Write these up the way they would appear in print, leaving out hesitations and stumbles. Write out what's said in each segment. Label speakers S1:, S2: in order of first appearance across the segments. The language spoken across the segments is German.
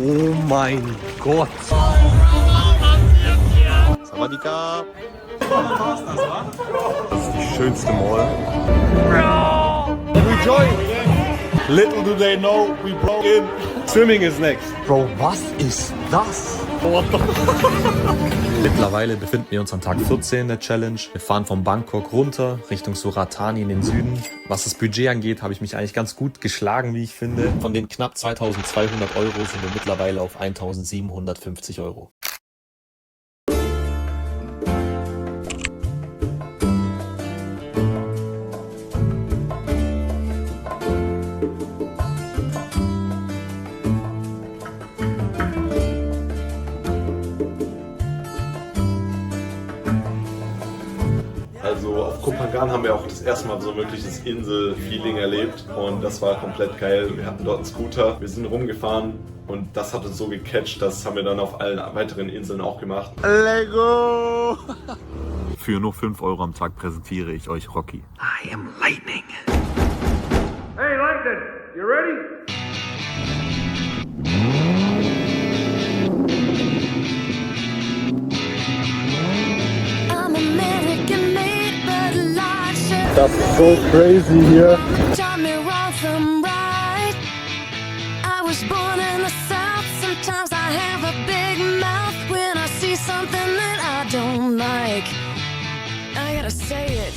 S1: Oh mein Gott.
S2: Sawadika. Das ist die schönste Mall.
S1: We join.
S2: Little do they know, we broke in.
S1: Swimming is next. Bro, was ist das?
S3: Mittlerweile befinden wir uns an Tag 14 der Challenge. Wir fahren von Bangkok runter Richtung Surat Thani in den Süden. Was das Budget angeht, habe ich mich eigentlich ganz gut geschlagen, wie ich finde. Von den knapp 2200 Euro sind wir mittlerweile auf 1750 Euro.
S2: Also auf Koh Phangan haben wir auch das erste Mal so wirklich das Insel-Feeling erlebt und das war komplett geil. Wir hatten dort einen Scooter, wir sind rumgefahren und das hat uns so gecatcht, das haben wir dann auf allen weiteren Inseln auch gemacht.
S1: Lego!
S3: Für nur 5 Euro am Tag präsentiere ich euch Rocky.
S1: I am lightning.
S4: Hey, Langdon, you ready?
S5: I'm American made, but life
S2: Das ist so crazy hier.
S5: taught me wrong from right. I was born in the South. Sometimes I have a big mouth when I see something that I don't like. I gotta say it.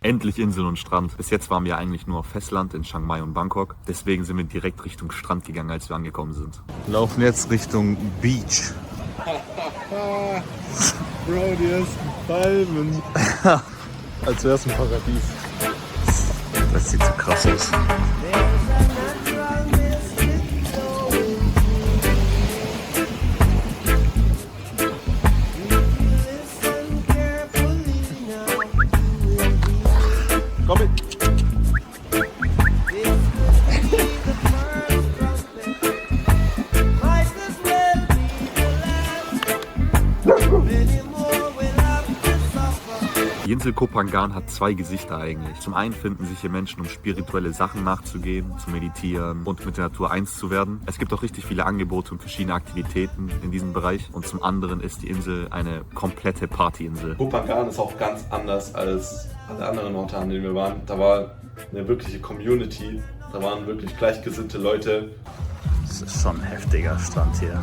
S3: Endlich Insel und Strand. Bis jetzt waren wir eigentlich nur auf Festland in Chiang Mai und Bangkok. Deswegen sind wir direkt Richtung Strand gegangen, als wir angekommen sind.
S2: Wir laufen jetzt Richtung Beach. Bro, die ersten Palmen. Als wäre es ein Paradies.
S3: Das sieht so krass aus.
S2: Komm mit.
S3: Die Insel Koh Phangan hat zwei Gesichter eigentlich. Zum einen finden sich hier Menschen, um spirituelle Sachen nachzugehen, zu meditieren und mit der Natur eins zu werden. Es gibt auch richtig viele Angebote und verschiedene Aktivitäten in diesem Bereich. Und zum anderen ist die Insel eine komplette Partyinsel.
S2: Koh Phangan ist auch ganz anders als alle anderen Orte, an denen wir waren. Da war eine wirkliche Community, da waren wirklich gleichgesinnte Leute.
S3: Das ist schon ein heftiger Strand hier.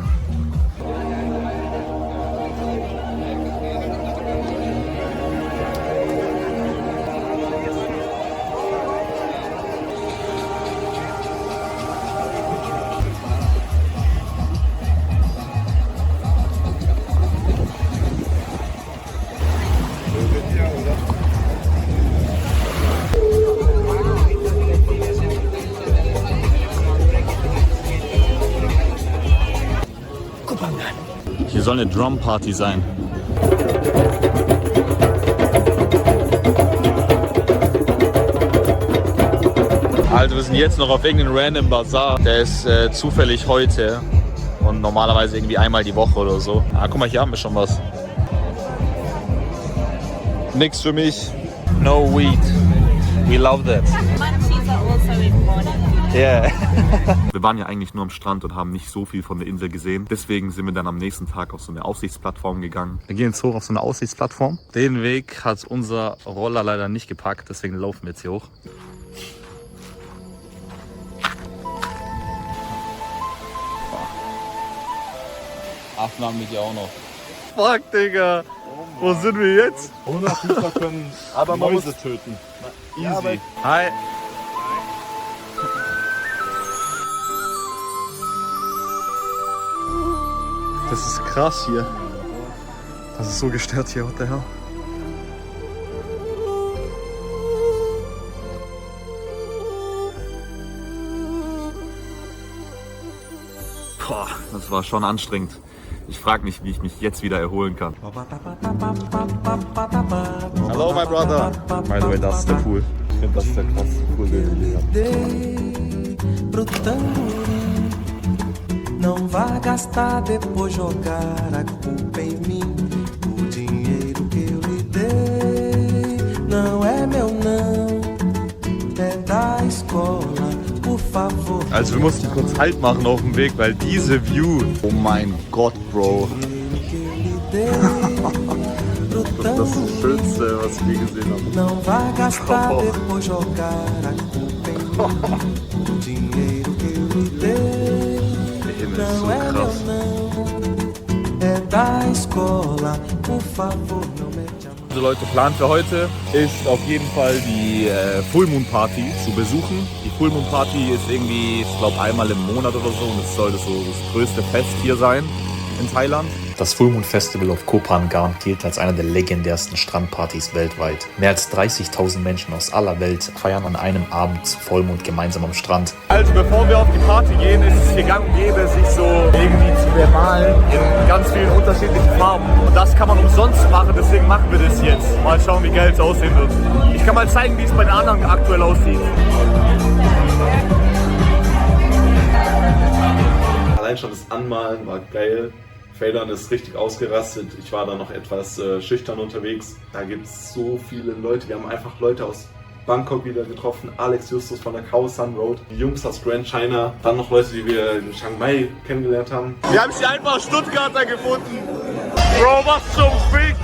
S3: Hier soll eine Drum-Party sein. Also wir sind jetzt noch auf irgendeinem random Bazaar. Der ist zufällig heute und normalerweise irgendwie einmal die Woche oder so. Ah, guck mal, hier haben wir schon was. Nix für mich. No weed. We love that. Yeah. Wir waren ja eigentlich nur am Strand und haben nicht so viel von der Insel gesehen. Deswegen sind wir dann am nächsten Tag auf so eine Aussichtsplattform gegangen. Wir gehen jetzt hoch auf so eine Aussichtsplattform. Den Weg hat unser Roller leider nicht gepackt, deswegen laufen wir jetzt hier hoch.
S6: Aufnahmen mit dir auch noch.
S1: Fuck, Digga. Wo sind wir jetzt?
S2: 100 Fußball können Mäuse töten. Easy.
S1: Hi. Das ist krass hier. Das ist so gestört hier, what the hell?
S3: Boah, das war schon anstrengend. Ich frage mich, wie ich mich jetzt wieder erholen kann.
S1: Hello, my brother.
S3: By the way, das ist der Pool.
S2: Ich finde, das ist der krasseste Pool, den wir
S7: pro tamborim. Não vá gastar, depois jogar a culpa em mim. O dinheiro que eu lhe dei não é meu, não. É da escola, por favor.
S1: Also wir mussten kurz Halt machen auf dem Weg, weil diese View... Oh mein Gott, Bro. Das ist das Schönste, was wir gesehen haben.
S7: Não vai gastar depois jogar a culpa em mim. O dinheiro que eu lhe dei
S1: Der Himmel ist so
S7: não é meu
S1: krass.
S7: não, é da escola. Por favor, não mete a mão.
S3: Also Leute, Plan für heute ist auf jeden Fall die Full Moon Party zu besuchen. Die Full Moon Party ist irgendwie, ich glaube, einmal im Monat oder so und es soll das größte Fest hier sein in Thailand.
S8: Das Full Moon Festival auf Koh Phangan gilt als einer der legendärsten Strandpartys weltweit. Mehr als 30.000 Menschen aus aller Welt feiern an einem Abend zu Vollmond gemeinsam am Strand.
S3: Also bevor wir auf die Party gehen, ist es hier gang und gäbe, sich so irgendwie zu bemalen in ganz vielen unterschiedlichen Farben. Und das kann man umsonst machen, deswegen machen wir das jetzt. Mal schauen, wie geil es aussehen wird. Ich kann mal zeigen, wie es bei den anderen aktuell aussieht.
S2: Allein schon das Anmalen war geil. Federn ist richtig ausgerastet. Ich war da noch etwas schüchtern unterwegs. Da gibt es so viele Leute. Wir haben einfach Leute aus Bangkok wieder getroffen. Alex Justus von der Khao San Road. Die Jungs aus Grand China. Dann noch Leute, die wir in Chiang Mai kennengelernt haben.
S1: Wir haben hier einfach Stuttgarter gefunden. Bro, was zum Fick?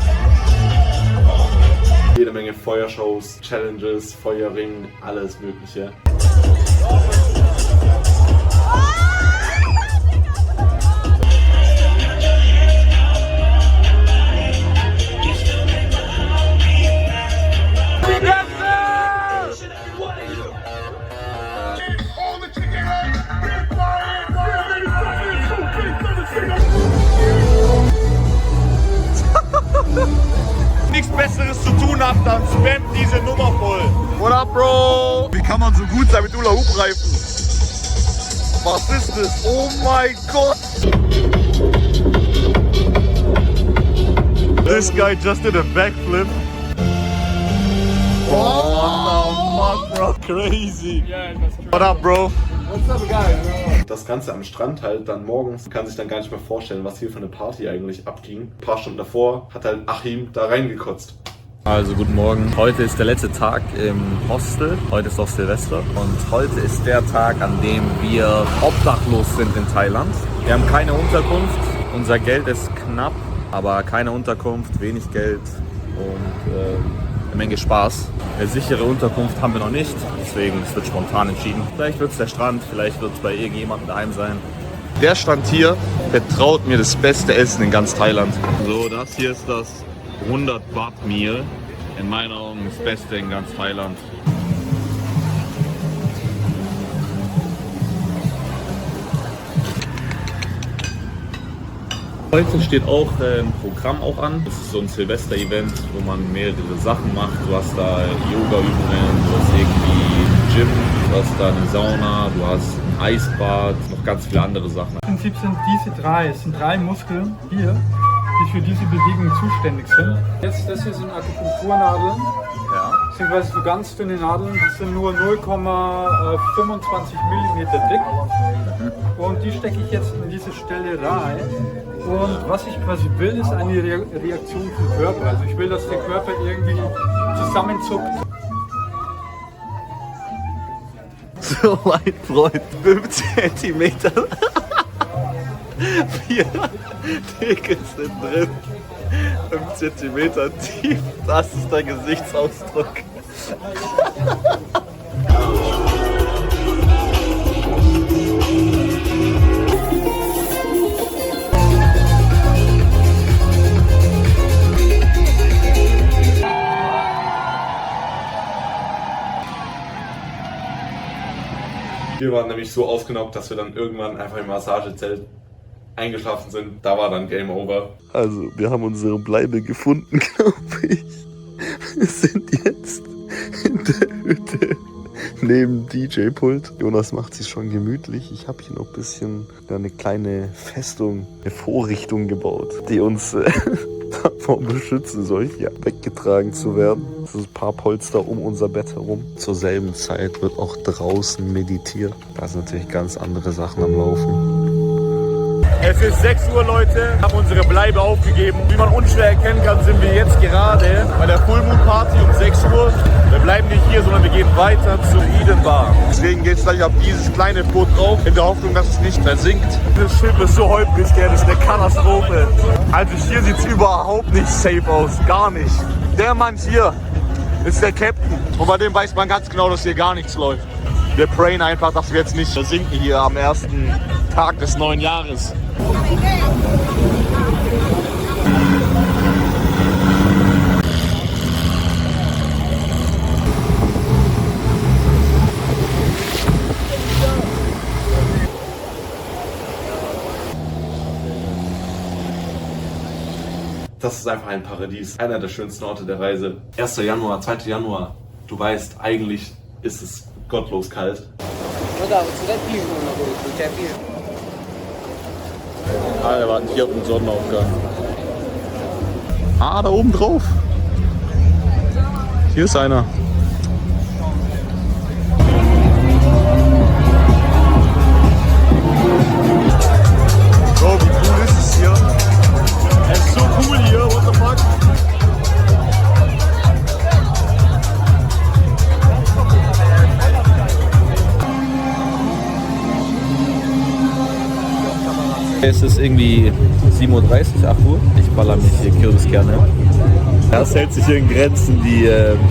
S2: Jede Menge Feuershows, Challenges, Feuerring, alles Mögliche.
S1: Nichts Besseres zu tun habt, dann spammt diese Nummer voll. What up, Bro? Wie kann man so gut sein mit Hula-Hoop-Reifen? Was ist das? Oh mein Gott! This guy just did a backflip. Oh, what the fuck, bro? Crazy. What up, bro?
S2: Das Ganze am Strand halt dann morgens, kann sich dann gar nicht mehr vorstellen, was hier für eine Party eigentlich abging. Ein paar Stunden davor hat halt Achim da reingekotzt.
S3: Also guten Morgen. Heute ist der letzte Tag im Hostel. Heute ist auch Silvester. Und heute ist der Tag, an dem wir obdachlos sind in Thailand. Wir haben keine Unterkunft. Unser Geld ist knapp, aber keine Unterkunft, wenig Geld und eine Menge Spaß. Eine sichere Unterkunft haben wir noch nicht, deswegen es wird spontan entschieden. Vielleicht wird es der Strand, vielleicht wird es bei irgendjemandem daheim sein.
S1: Der Stand hier betraut mir das beste Essen in ganz Thailand.
S3: So, das hier ist das 100 Baht Meal. In meinen Augen das Beste in ganz Thailand. Heute steht auch ein Programm auch an. Das ist so ein Silvester-Event, wo man mehrere Sachen macht. Du hast da Yoga-Übungen, du hast irgendwie ein Gym, du hast da eine Sauna, du hast ein Eisbad, noch ganz viele andere Sachen.
S9: Im Prinzip sind es sind drei Muskeln hier, die für diese Bewegung zuständig sind. Jetzt, das hier sind Akupunkturnadeln.
S3: Ja.
S9: Das sind quasi so ganz dünne Nadeln, die sind nur 0,25 mm dick. Und die stecke ich jetzt in diese Stelle rein. Und was ich quasi will, ist eine Reaktion vom Körper. Also ich will, dass der Körper irgendwie zusammenzuckt.
S1: So weit, Freund. 5 Zentimeter. 4 Dicke sind drin. 5 Zentimeter tief. Das ist der Gesichtsausdruck.
S2: Wir waren nämlich so ausgenockt, dass wir dann irgendwann einfach im Massagezelt eingeschlafen sind. Da war dann Game Over.
S1: Also, wir haben unsere Bleibe gefunden, glaube ich. Wir sind jetzt in der Hütte neben DJ-Pult. Jonas macht sich schon gemütlich. Ich habe hier noch ein bisschen eine kleine Festung, eine Vorrichtung gebaut, die uns davor beschützen soll, hier weggetragen zu werden. Es sind ein paar Polster um unser Bett herum. Zur selben Zeit wird auch draußen meditiert. Da sind natürlich ganz andere Sachen am Laufen.
S3: Es ist 6 Uhr, Leute, haben unsere Bleibe aufgegeben. Wie man unschwer erkennen kann, sind wir jetzt gerade bei der Full Moon Party um 6 Uhr. Wir bleiben nicht hier, sondern wir gehen weiter zur Eden Bar. Deswegen geht es gleich auf dieses kleine Boot drauf, in der Hoffnung, dass es nicht mehr sinkt. Das Schiff ist so holprig, das ist eine Katastrophe. Also hier sieht es überhaupt nicht safe aus, gar nicht. Der Mann hier ist der Captain und bei dem weiß man ganz genau, dass hier gar nichts läuft. Wir prayen einfach, dass wir jetzt nicht versinken hier am ersten Tag des neuen Jahres.
S2: Das ist einfach ein Paradies. Einer der schönsten Orte der Reise. 1. Januar, 2. Januar. Du weißt, eigentlich ist es gottlos kalt.
S3: Wir warten hier auf den Sonnenaufgang. Ah, da oben drauf. Hier ist einer. So, wie cool ist es hier? Es ist so cool hier, what the fuck?
S6: Es ist irgendwie 7:30 Uhr, 8 Uhr. Ich baller mich hier Kürbiskerne.
S3: Das hält sich hier in Grenzen, die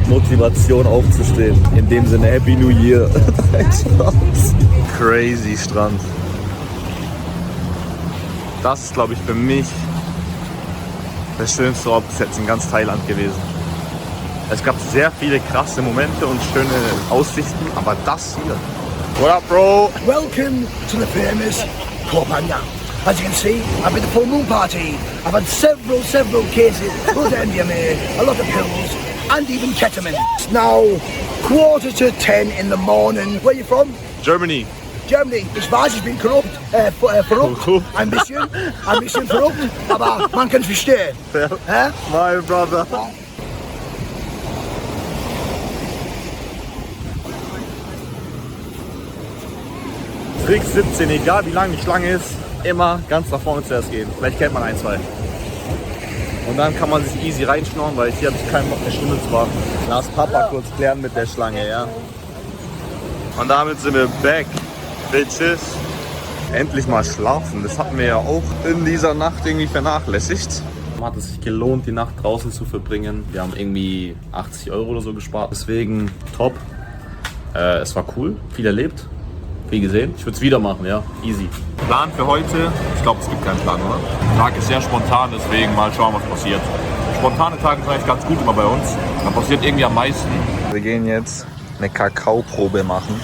S3: Motivation aufzustehen. In dem Sinne, Happy New Year. Crazy Strand. Das ist, glaube ich, für mich der schönste Ort bis jetzt in ganz Thailand gewesen. Es gab sehr viele krasse Momente und schöne Aussichten, aber das hier. What up, bro?
S10: Welcome to the famous Koh Phangan. As you can see, I'm at the full moon party. I've had several cases, both MDMA, a lot of pills, and even ketamine. It's now 9:45 in the morning. Where are you from?
S3: Germany.
S10: Germany. Ich weiß, ich bin korrupt, verrückt, ein bisschen verrückt, aber man kann es verstehen.
S3: Ja. My brother. Trick 17, egal wie lang die Schlange ist, immer ganz nach vorne zuerst gehen. Vielleicht kennt man 1, 2. Und dann kann man sich easy reinschnorren, weil hier habe ich keinen Bock, eine Stunde zu warten. Lass Papa kurz klären mit der Schlange, ja. Und damit sind wir back, bitches. Endlich mal schlafen. Das hatten wir ja auch in dieser Nacht irgendwie vernachlässigt. Hat es sich gelohnt, die Nacht draußen zu verbringen. Wir haben irgendwie 80 € oder so gespart. Deswegen top. Es war cool, viel erlebt. Wie gesehen, ich würde es wieder machen, ja, easy. Plan für heute? Ich glaube, es gibt keinen Plan, oder? Der Tag ist sehr spontan, deswegen mal schauen, was passiert. Spontane Tage sind eigentlich ganz gut immer bei uns. Da passiert irgendwie am meisten. Wir gehen jetzt eine Kakaoprobe machen.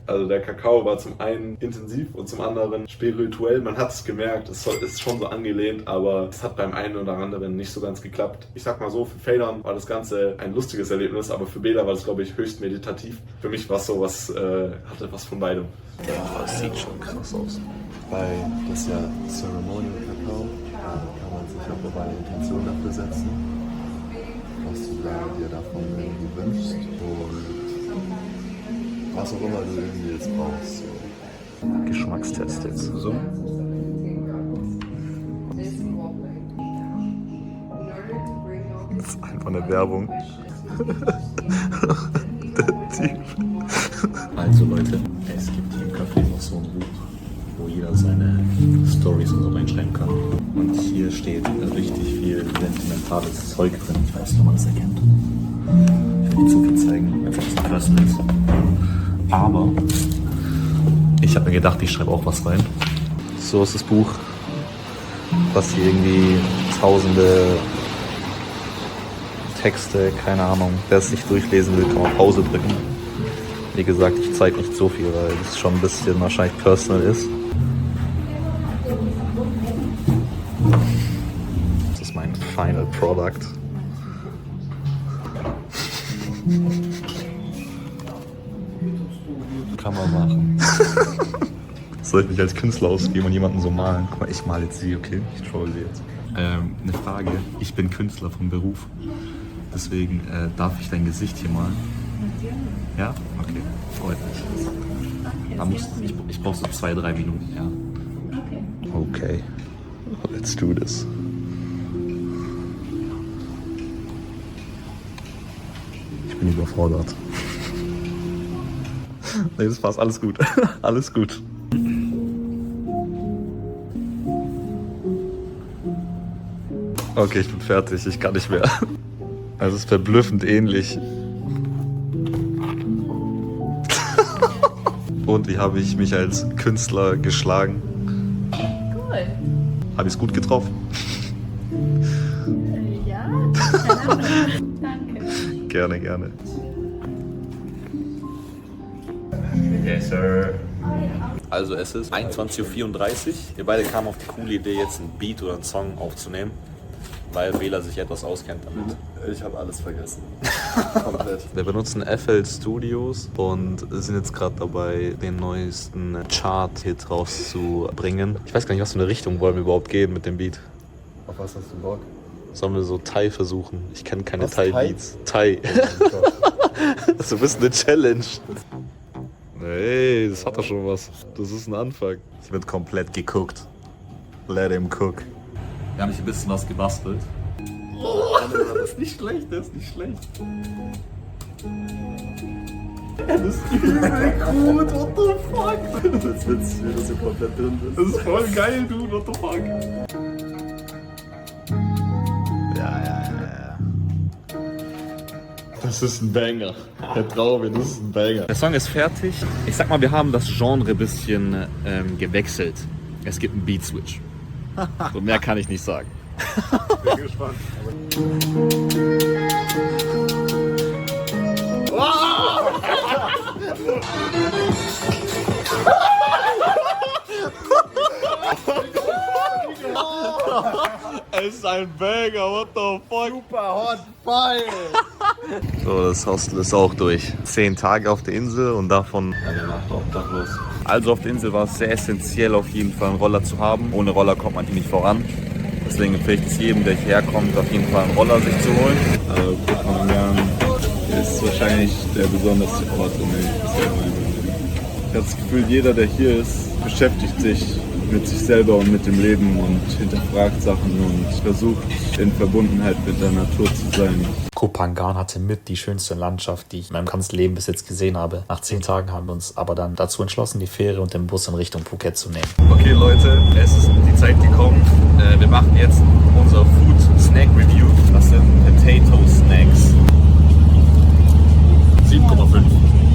S2: Also der Kakao war zum einen intensiv und zum anderen spirituell. Man hat es gemerkt, es ist schon so angelehnt, aber es hat beim einen oder anderen nicht so ganz geklappt. Ich sag mal so, für Federn war das Ganze ein lustiges Erlebnis, aber für Bela war das, glaube ich, höchst meditativ. Für mich war es so, hatte was von beidem.
S1: Ja, es sieht schon krass aus. Weil das ja Ceremonial Kakao, kann man sich auch über eine Intention dafür setzen, was du dir davon irgendwie wünschst und was auch immer du irgendwie jetzt brauchst.
S3: Geschmackstest jetzt. So. Das ist einfach eine Werbung. Der Typ.
S8: Also Leute, es gibt hier im Café noch so ein Buch, wo jeder seine Storys und so reinschreiben kann. Und hier steht richtig viel sentimentales Zeug drin. Ich weiß nicht, ob man das erkennt. Ich will nicht zu viel zeigen, wenn es ein bisschen personal ist. Aber ich habe mir gedacht, ich schreibe auch was rein.
S3: So ist das Buch, was hier irgendwie tausende Texte, keine Ahnung. Wer es nicht durchlesen will, kann auf Pause drücken. Wie gesagt, ich zeige nicht so viel, weil es schon ein bisschen wahrscheinlich personal ist. Das ist mein Final Product.
S1: Kann man machen.
S3: Soll ich mich als Künstler ausgeben und jemanden so malen? Guck mal, ich male jetzt sie, okay? Ich troll sie jetzt. Eine Frage. Ich bin Künstler vom Beruf. Deswegen darf ich dein Gesicht hier malen? Ja? Okay. Freut mich. Da ich brauche so 2-3 Minuten, ja.
S1: Okay, let's do this. Ich bin überfordert. Nee, das passt, alles gut. Alles gut. Okay, ich bin fertig, ich kann nicht mehr. Es ist verblüffend ähnlich. Und wie habe ich mich als Künstler geschlagen?
S11: Cool.
S1: Habe ich es gut getroffen?
S11: Ja, keine Ahnung. Danke.
S1: Gerne, gerne.
S6: Yes, sir. Also es ist 21:34 Uhr. Wir beide kamen auf die coole Idee, jetzt einen Beat oder einen Song aufzunehmen, weil Bela sich etwas auskennt damit.
S2: Ich habe alles vergessen. Komplett.
S1: Wir benutzen FL Studios und sind jetzt gerade dabei, den neuesten Chart-Hit rauszubringen. Ich weiß gar nicht, was für eine Richtung wollen wir überhaupt gehen mit dem Beat.
S2: Auf was hast du Bock?
S1: Sollen wir so Thai versuchen? Ich kenne keine
S2: Was,
S1: Thai-Beats. Thai. Das ist ein bisschen eine Challenge. Hey, das hat doch schon was. Das ist ein Anfang.
S6: Es wird komplett geguckt. Let him cook. Wir haben ein bisschen was gebastelt. Oh, das ist nicht schlecht, das ist nicht schlecht. Das ist übel gut, what the fuck? Das ist witzig, wie das so komplett drin ist. Das ist voll geil, dude, what the fuck? Ja.
S1: Das ist ein Banger. Vertrau mir, das ist ein Banger.
S6: Der Song ist fertig. Ich sag mal, wir haben das Genre ein bisschen gewechselt. Es gibt einen Beat-Switch. So mehr kann ich nicht sagen.
S2: Bin gespannt.
S1: Es ist ein Banger, what the fuck?
S2: Super hot fire!
S1: So, das Hostel ist auch durch. 10 Tage auf der Insel und davon eine Nacht obdachlos.
S6: Also auf der Insel war es sehr essentiell, auf jeden Fall einen Roller zu haben. Ohne Roller kommt man hier nicht voran. Deswegen empfehle ich es jedem, der hierher kommt, auf jeden Fall einen Roller sich zu holen.
S12: Koh Phangan ist wahrscheinlich der besonderste Ort in der Welt. Ich habe das Gefühl, jeder, der hier ist, beschäftigt sich mit sich selber und mit dem Leben und hinterfragt Sachen und versucht in Verbundenheit mit der Natur zu sein.
S8: Koh Phangan hatte mit die schönste Landschaft, die ich in meinem ganzen Leben bis jetzt gesehen habe. Nach 10 Tagen haben wir uns aber dann dazu entschlossen, die Fähre und den Bus in Richtung Phuket zu nehmen.
S6: Okay Leute, es ist die Zeit gekommen. Wir machen jetzt unser Food Snack Review. Das sind Potato Snacks. 7,5.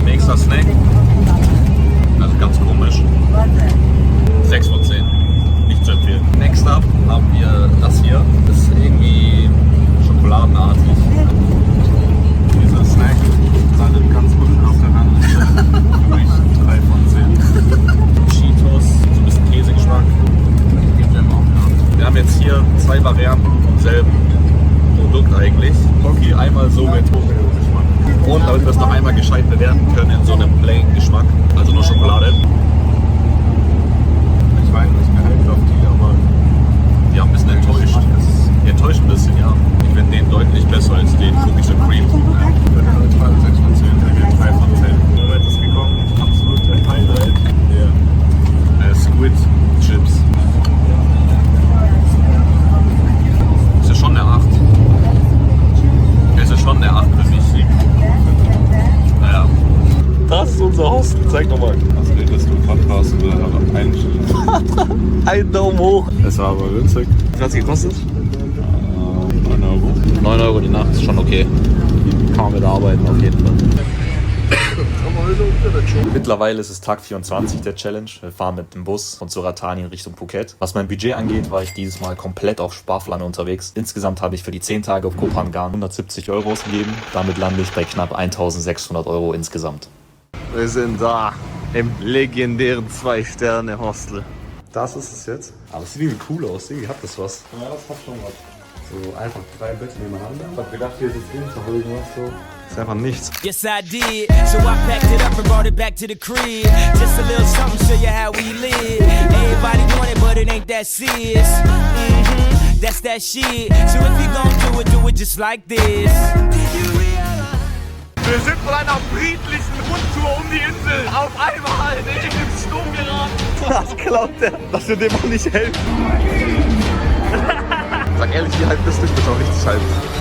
S6: Nächster Snack. Also ganz komisch. 6 von 10. Nicht zu empfehlen. Next up haben wir das hier. Das ist irgendwie schokoladenartig.
S12: Dieser Snack landet ganz unten auf der Hand. Für mich 3 von 10.
S6: Cheetos, so ein bisschen Käsegeschmack. Wir haben jetzt hier 2 Varianten vom selben Produkt eigentlich. Okay, einmal so mit Geschmack. Und damit wir es noch einmal gescheit bewerten können, in so einem plain Geschmack, also nur Schokolade.
S12: Ich weiß nicht mehr halt auf die, aber
S6: Die haben ein bisschen enttäuscht. Die enttäuscht ein bisschen, ja. Ich finde den deutlich besser als den Cookies and Cream.
S12: 6 von 10, der wird 3 von 10. Moment ist gekommen, absolut ein Highlight.
S6: Squid Chips. Ist ja schon eine 8. Es ist schon eine 8 für mich. Naja.
S1: Das ist unser Hostel, zeig doch mal.
S12: Was redest du? Podcast oder Einstellung?
S1: Ein Daumen hoch.
S12: Es war aber winzig.
S1: Was hat es gekostet?
S12: 9 Euro.
S8: 9 Euro die Nacht ist schon okay. Kann man mit arbeiten auf jeden Fall. Mittlerweile ist es Tag 24 der Challenge. Wir fahren mit dem Bus von Suratani in Richtung Phuket. Was mein Budget angeht, war ich dieses Mal komplett auf Sparflamme unterwegs. Insgesamt habe ich für die 10 Tage auf Koh Phangan 170 Euro ausgegeben. Damit lande ich bei knapp 1600 Euro insgesamt.
S1: Wir sind da im legendären 2-Sterne-Hostel. Das ist es jetzt. Aber es sieht irgendwie cool aus. Irgendwie hat das was.
S2: Ja, das hat schon was. So einfach 3 Betten nebeneinander. Ich hab gedacht, hier ist jetzt zu irgendwas so.
S1: Ist einfach nichts.
S13: Yes, I did. So I packed it up and brought it back to the crib. Just a little something, show you how we live. Everybody want it, but it ain't that serious. That's that shit. So if you gon' do it just like this.
S14: Wir sind von einer friedlichen Rundtour um die Insel auf einmal in den Sturm geraten.
S1: Das glaubt er, dass wir dem auch nicht helfen.
S3: Sag ehrlich, wie hyped bist du? Ich bin auch richtig hyped.